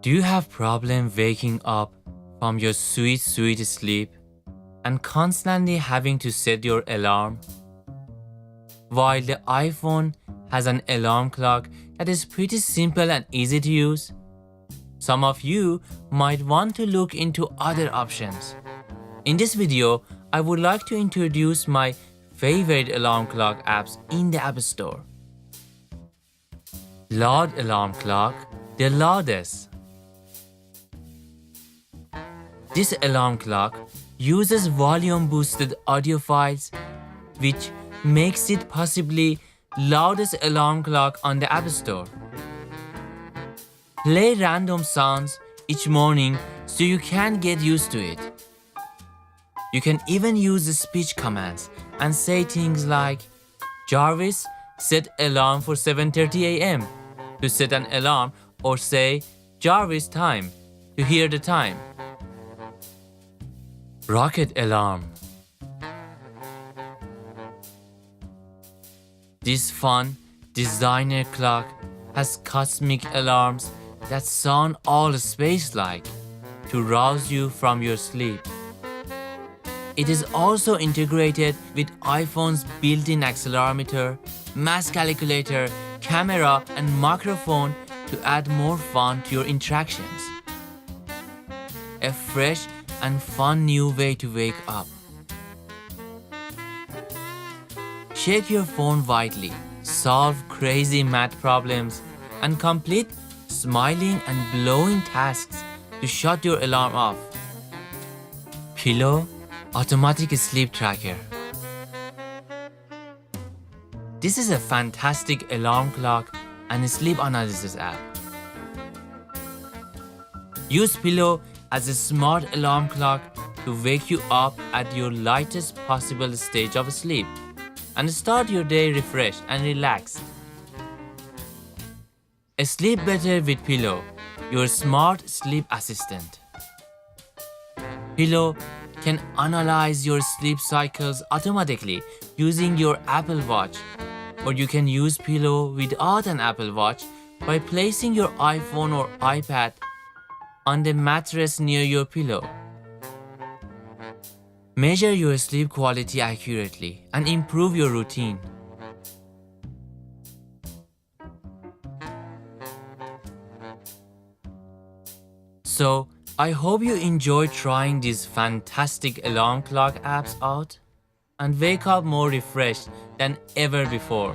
Do you have problem waking up from your sweet sleep and constantly having to set your alarm? While the iPhone has an alarm clock that is pretty simple and easy to use, some of you might want to look into other options. In this video, I would like to introduce my favorite alarm clock apps in the App Store. Loud Alarm Clock, the loudest. This alarm clock uses volume-boosted audio files, which makes it possibly loudest alarm clock on the App Store. Play random sounds each morning so you can get used to it. You can even use the speech commands and say things like, Jarvis, set alarm for 7:30 a.m. to set an alarm, or say, Jarvis, time, to hear the time. Rocket Alarm. This fun designer clock has cosmic alarms that sound all space-like to rouse you from your sleep. It is also integrated with iPhone's built-in accelerometer, mass calculator, camera, and microphone to add more fun to your interactions. A fresh and fun new way to wake up. Shake your phone widely, solve crazy math problems, and complete smiling and blowing tasks to shut your alarm off. Pillow Automatic Sleep Tracker. This is a fantastic alarm clock and sleep analysis app. Use Pillow as a smart alarm clock to wake you up at your lightest possible stage of sleep and start your day refreshed and relaxed. Sleep better with Pillow, your smart sleep assistant. Pillow can analyze your sleep cycles automatically using your Apple Watch, or you can use Pillow without an Apple Watch by placing your iPhone or iPad on the mattress near your pillow. Measure your sleep quality accurately and improve your routine. So, I hope you enjoy trying these fantastic alarm clock apps out and wake up more refreshed than ever before.